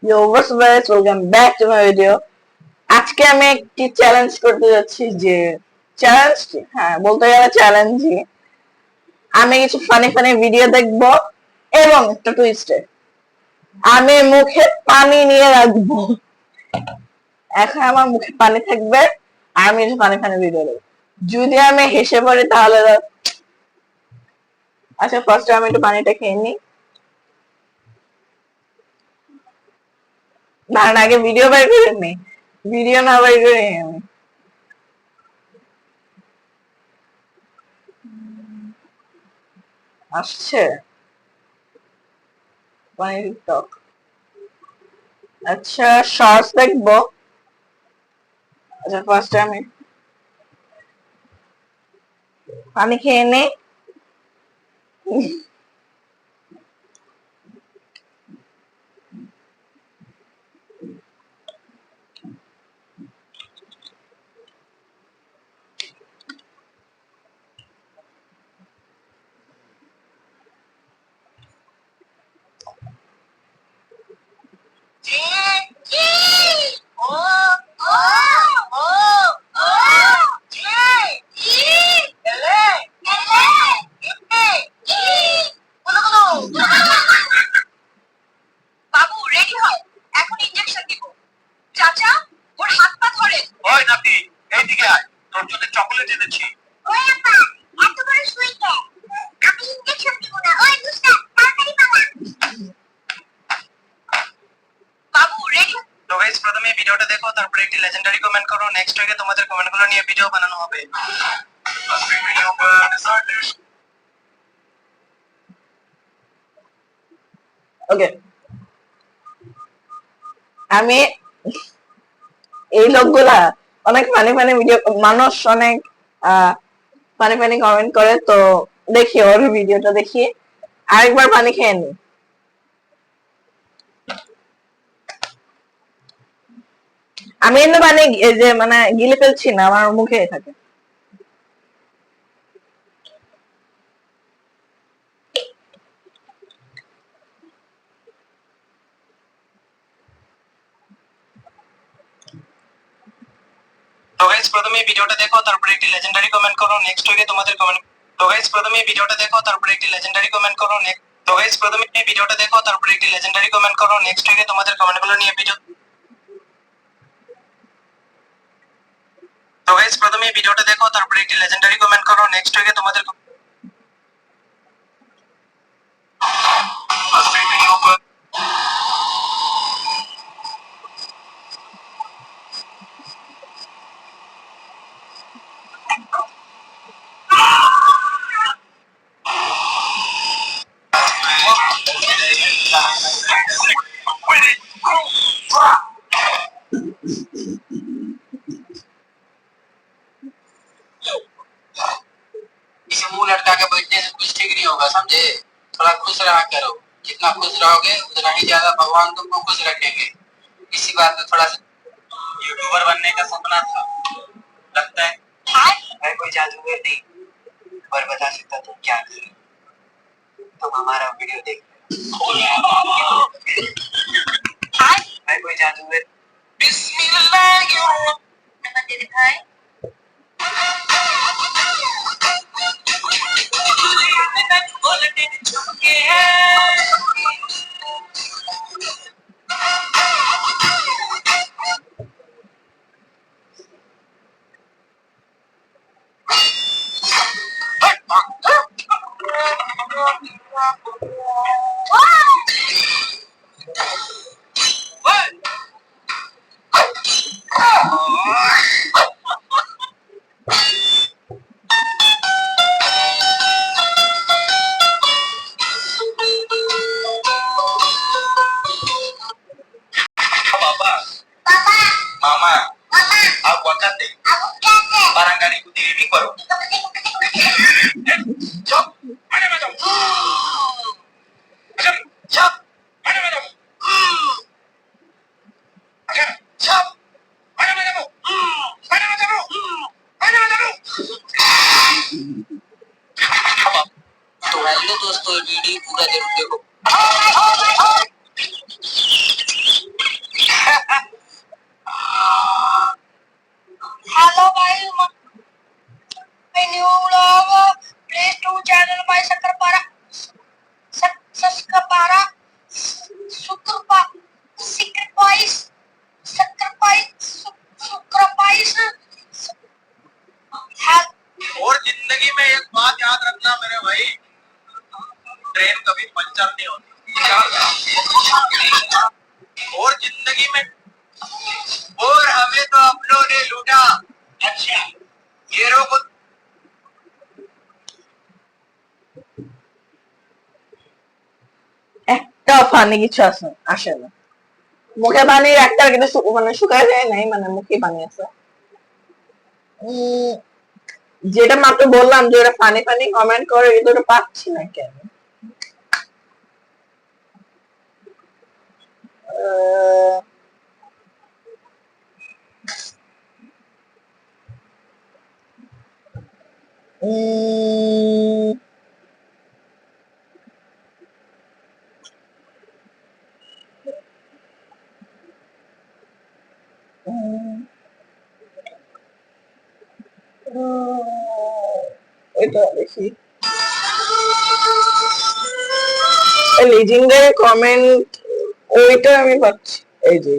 Yo, what's up guys? Welcome back to my video. আজকে আমি একটি চ্যালেঞ্জ করতে যাচ্ছি যে চ্যালেঞ্জ হ্যাঁ বলতে গেলে চ্যালেঞ্জই আমি কিছু ফানি ফানি ভিডিও দেখব এবং একটা টুইস্টে আমি মুখে পানি নিয়ে রাখবো। এখন আমার মুখে পানি থাকবে আর আমি কিছু ফানি ফানি ভিডিও দেখবো। যদি আমি হেসে পড়ি তাহলে আচ্ছা ফার্স্টে আমি একটু পানিটা খেয়ে নিই। না আগে ভিডিও বের করে নি, ভিডিও না বের করে আমি আসছে পানির টক। আচ্ছা শর্টস দেখবো। আচ্ছা ফার্স্টে আমি পানি খেয়ে নেই। বাবু রেডি হও, এখন ইনজেকশন দিব। চাচা ওর হাত পা ধরে। ওই নাতি এইদিকে আয়, তোর জন্য চকলেট এনেছি। ওই আপা এত বড় সুই কে? আমি ইনজেকশন দিব না। ওই দুষ্টা তাড়াতাড়ি পালা। বাবু রেডি। তো গাইস প্রথমে ভিডিওটা দেখো, তারপরে একটি লেজেন্ডারি কমেন্ট করো। নেক্সট উইকে তোমাদের কমেন্টগুলো নিয়ে ভিডিও বানানো হবে। ওকে আমি এই লোকগুলা অনেক ফানি ফানি ভিডিও, মানুষ অনেক ফানি ফানি কমেন্ট করে, তো দেখি ওর ভিডিওটা দেখি আরেকবার পানি খেয়ে নি। আমি এমনি পানি এই যে মানে গিলে ফেলছি না, আমার মুখে থাকে। তো গাইস প্রথমে ভিডিওটা দেখো, তারপরে একটি লেজেন্ডারি কমেন্ট করো। নেক্সট উইকে তোমাদের কমেন্ট। তো গাইস প্রথমে ভিডিওটা দেখো, তারপরে একটি লেজেন্ডারি কমেন্ট করো। তো গাইস প্রথমে ভিডিওটা দেখো, তারপরে একটি লেজেন্ডারি কমেন্ট করো। নেক্সট উইকে তোমাদের কমেন্টগুলো নিয়ে ভিডিও। তো গাইস প্রথমে ভিডিওটা দেখো, তারপরে একটি লেজেন্ডারি কমেন্ট করো। নেক্সট উইকে তোমাদের इसे मुंह लटका के बैठने से कुछ ठीक नहीं होगा, समझे? थोड़ा खुश रहा करो। जितना खुश रहोगे उतना ही ज्यादा भगवान तुमको खुश रखेंगे। इसी बात में थोड़ा सा यूट्यूबर बनने का सपना था, लगता है मैं कोई जादूगर नहीं और बता सकता तुम क्या करो। तुम हमारा वीडियो देख मैं कोई जादूगर। नमस्ते दिखाए। और जिंदगी में और हमें तो अपनों ने लूटा। अच्छा शेरों को একটা ফানি কিছু আছে আসে না, মুখে পানির একটা কিন্তু মানে শুকায় যায় নাই, মানে মুখে পানি আছে। উম, যেটা মাত্র বললাম যে ওরা ফানি ফানি কমেন্ট করে, কিন্তু ওটা পাচ্ছি না কেন। আহ, উম, উম, এটা দেখি লিজেন্ডারি কমেন্ট, ওইটা আমি পাচ্ছি। এই যে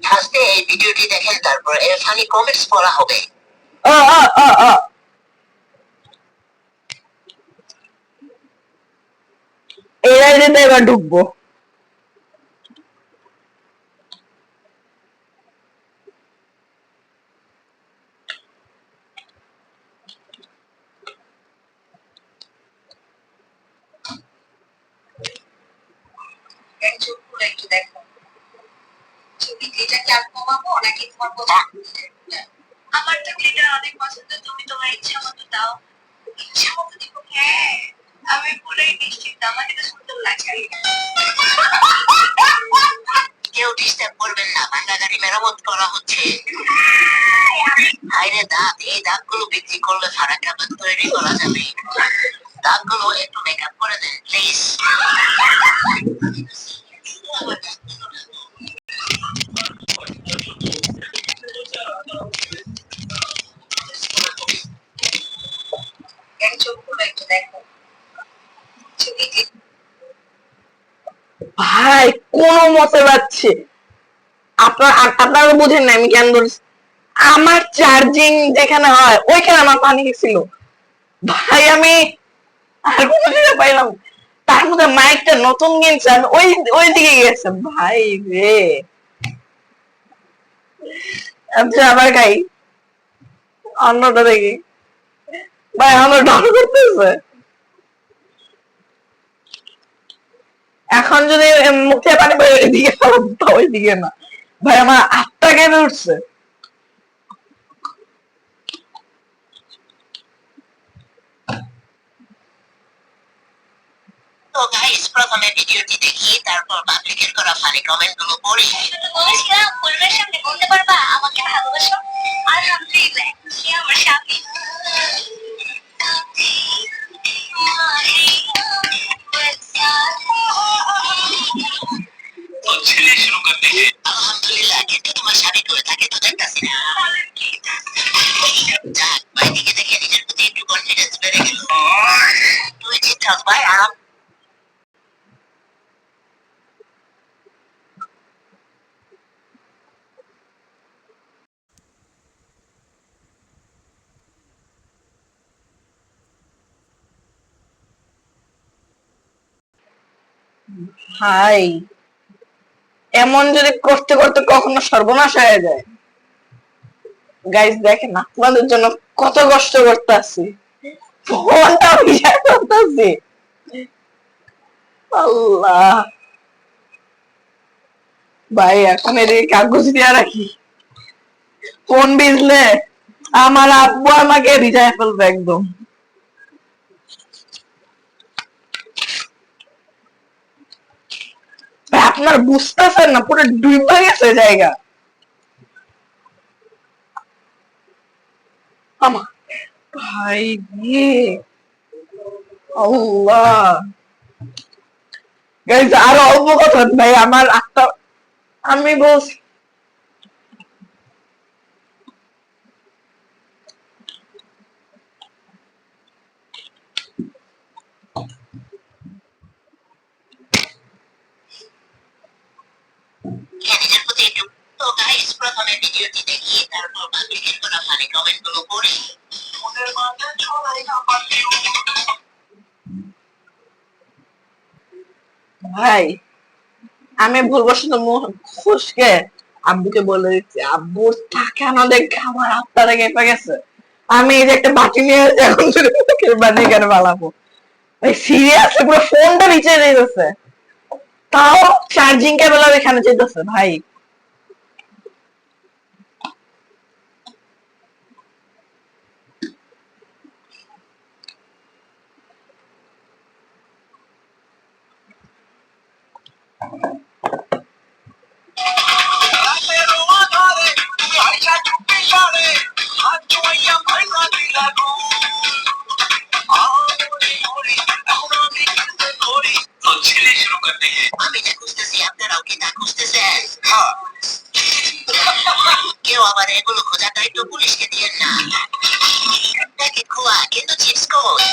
ফার্স্টে এই ভিডিওটি দেখেন, তারপর এর ফানি কমেন্টস পড়া হবে। আ আ আ আ এই আইডিতে এবার ঢুকবো। চোখ খুলে একটু দেখো, ছবি এটা কি আর কমাবো নাকি তোমার পছন্দ? আমার তো গ্লিটার অনেক পছন্দ, তুমি তোমার ইচ্ছা মতো দাও। ইচ্ছা মতো দিব? হ্যাঁ, আমি পুরাই নিশ্চিত, আমাকে তো সুন্দর লাগছে। কেউ ডিস্টার্ব করবেন না, ভাঙা গাড়ি মেরামত করা হচ্ছে। হাইরে দাঁত, এই দাঁতগুলো বিক্রি করলে ফারাক্কা বাদ তৈরি করা যাবে। দাঁতগুলো একটু মেকআপ করে দেন প্লিজ। চোখ খুলে একটু দেখো, ছবি ভাই কোন মতে পাচ্ছে, আপনারা বুঝেন না আমি কেন ধরছি। আমার চার্জিং যেখানে হয় ওইখানে আমার পানি গেছিল। ভাই আমি আর কোনো জায়গা পাইলাম না। তার মধ্যে মাইকটা নতুন কিনছে, আমি ওই ওই দিকে গেছে ভাই রে। আচ্ছা আবার খাই অন্যটা দেখি। ভাই আমার ডর করতেছে। এখন যদি মুখে পানি বের এদিকে তো ওইদিকে না। ভাই আমার আত্মা কেঁপে উঠছে। তো গাইস, প্রথমে ভিডিওটি দেখি, তারপর পাবলিকের করা ফানি কমেন্ট গুলো পড়ি। শুধু বলেছিলাম পরিবারের সামনে বলতে পারবা আমাকে ভালোবাসো। আলহামদুলিল্লাহ, সে আমার স্বামী। তো ছেলে শুরু করতে हैं। আলহামদুলিল্লাহ, কিন্তু তোমার স্বামী করে থাকে তো দেখতাছি না। যাক, বাইদিকে দেখে নিজের প্রতি একটু কনফিডেন্স বেড়ে গেল। তুই চিন্তাস ভাই, আরাম। ভাই এমন যদি করতে করতে কখনো সর্বনাশ হয়ে যায়, গাইস দেখেন আপনাদের জন্য কত কষ্ট করতেছি, ফোনটা বিষয় করতেছি। আল্লাহ ভাই এখন এদিকে কাগজ দিয়ে রাখি, ফোন ভিজলে আমার আব্বু আমাকে ভিজায় ফেলবে একদম। ভাই আপনার বুঝতেছেন না, পুরো ডুবে গেছে জায়গা আমার। ভাই রে আল্লাহ, গাইস আরো অল্প কথা ভাই, আমার আত্মা, আমি বলছি নিজের প্রতি একটু। তো গাইস, প্রথমে ভিডিওটি দেখি, তারপর পাবলিকের করা ফানি কমেন্ট গুলো পড়ি। ওদের মাঝে ছড়াই না পারলেও। ভাই আমি ভুলবশত মুখ খুশকে আব্বুকে বলে দিচ্ছি, আব্বুর তাকানো দেখে আমার আত্মাটা কেঁপে গেছে। আমি এই যে একটা বাটি নিয়ে এসে এখন শুধু মুখের বানি কেন বালাবো ভাই, সিরিয়াসলি পুরো ফোনটা নিচে যেতেছে, তাও চার্জিং কেবল এখানে যেতেছে ভাই। शुरू करते हैं। আমি যা খুঁজতেছি আপনারাও কি তা খুঁজতেছেন? হ্যাঁ। কেউ আবার এগুলো খোঁজার দায়িত্ব পুলিশকে দিয়েন না। প্যাকেট খোয়া কিন্তু চিপস কই?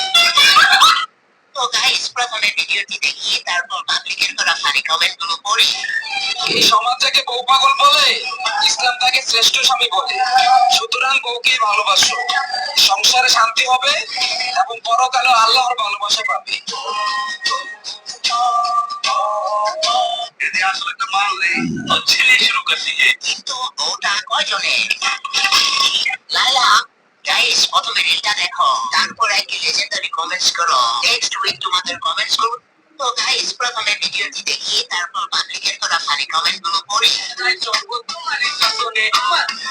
তো গাইস, প্রথমে ভিডিওটি দেখি, তারপর পাবলিকের করা ফানি কমেন্ট গুলো পড়ি। এই সমাজ থেকে বউ পাগল বলে, ইসলাম তাকে শ্রেষ্ঠ স্বামী বলে। সুতরাং বউকে ভালোবাসো, সংসারে শান্তি হবে এবং পরকালে আল্লাহর ভালোবাসা পাবে। আসলে তো মানলে তো ছেলে শুরু করতে কিন্তু বউটা কয়জনে? লালা গাইস, প্রথমে রিলটা দেখো, তারপর একই লেজেন্ডারি কমেন্টস করো। নেক্সট উইক তোমাদের কমেন্টস করব। তো গাইস, প্রথমে ভিডিওটি দেখি, তারপর পাবলিকের করা ফানি কমেন্ট গুলো পড়ি।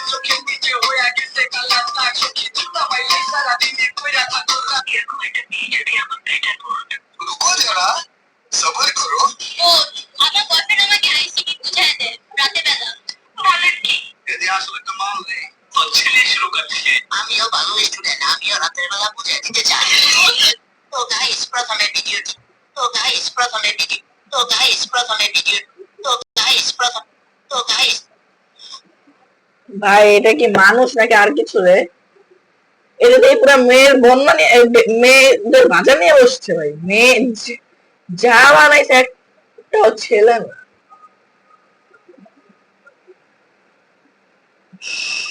চোখের নিচে হয়ে গেছে কালা দাগ, চোখে জুতা পাইলে সারা দিনে কইরা থাকো। এরকম একটা মেয়ে যদি আমার বেটার করবে, রুকো যারা, সবার করো। ও আমার বয়ফ্রেন্ড আমাকে আইসিটি বুঝায় দেয় রাতে বেলা। বলেন কি? এদি আসলে তো মানলে তো ছেলে শুরু করতে। আমিও ভালো স্টুডেন্ট, আমিও রাতের বেলা বুঝাই দিতে চাই। তো গাইস, প্রথমে ভিডিওটি তো গাইস প্রথমে ভিডিও তো গাইস প্রথমে ভিডিও তো গাইস প্রথম তো গাইস ভাই এটা কি মানুষ নাকি আর কিছু রে? এটা দিয়ে পুরো মেয়ের বন্যা নিয়ে মেয়েদের বাজার নিয়ে বসছে ভাই। মেয়ে যা বানাইছে একটাও ছেলে না,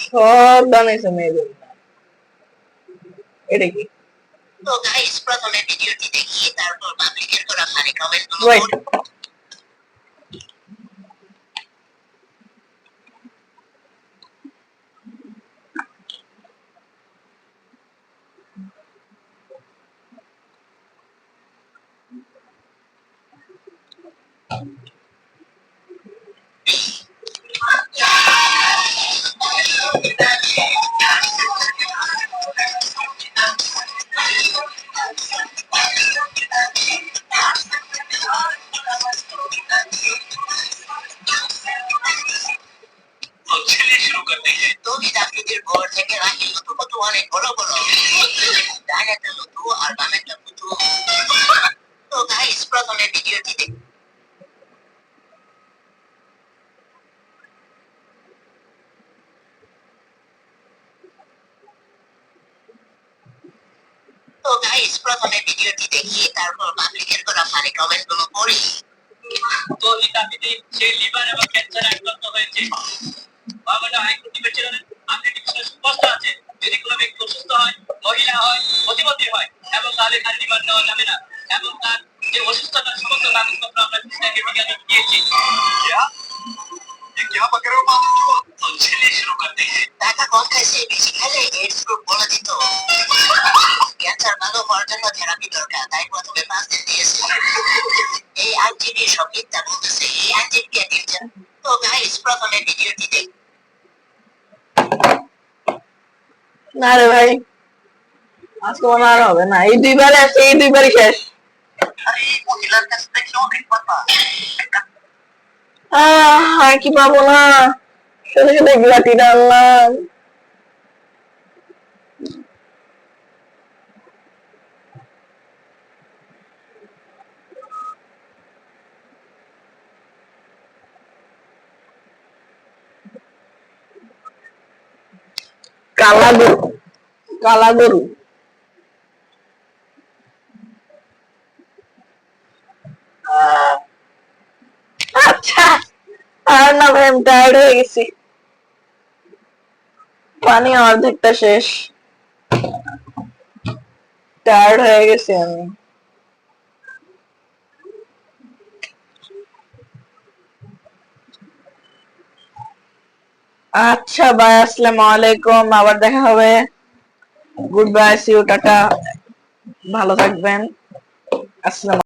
সব বানাইছে মেয়েদের। এটা কি? তো গাইস, প্রথমে ভিডিওটি দেখি, তারপর পাবলিকের করা ফানি কমেন্ট গুলো ওয়েট, থেকে রাখি লুতু পুতু অনেক বড় বড়, ডানেরটা লুতু আর বামেরটা পুতু। তো গাইস, প্রথমে ভিডিওটি দেখি। তো গাইস, প্রথমে ভিডিওটি দেখি, তারপর পাবলিকের করা ফানি কমেন্ট গুলো পড়ি। তো এই দাবিতে সে লিভার এবং ক্যান্সার আক্রান্ত হয়েছে। বাবাটা হাইকোর্ট ডিবেটের আপডেট বিষয়ে স্পষ্ট আছে, যদি কোনো ব্যক্তি অসুস্থ হয়, মহিলা হয়, প্রতিবন্ধী হয় এবং তাহলে তার লিভার নেওয়া যাবে না, এবং তার যে অসুস্থতার সমস্ত কাগজপত্র আমরা কৃষ্ণাকে বিজ্ঞানে দিয়েছি। क्या पकड़ रहे हो बाबू को? तो चलिए शुरू करते हैं। টাকা কম খাইছে, বেশি খেলে এইডস রোগ বলে দিত। ক্যান্সার ভালো হওয়ার জন্য থেরাপি দরকার, তাই প্রথমে 5 দিন দিয়েছে। এই আইনজীবী সব মিথ্যা বলতেছে, এই আইনজীবীকে দিয়েছেন। তো গাইস, প্রথমে ভিডিওটি দেখ। না রে ভাই, আজকে মনে আর হবে না। এই দুইবারে আছে, এই দুইবারই শেষ। আরে মহিলার কাছ থেকে অনেক কথা। আর কি পাবো না, শুধু শুধু গ্লাটি ডাললাম। কালা গরু, কালা গরু। আচ্ছা, আর না ভাই, আমি টায়ার্ড হয়ে গেছি। পানি অর্ধেকটা শেষ, টায়ার্ড হয়ে গেছি আমি। আচ্ছা বাই, আসসালামু আলাইকুম, আবার দেখা হবে। Good bye, see you, tata, ভালো থাকবেন। আসসালাম।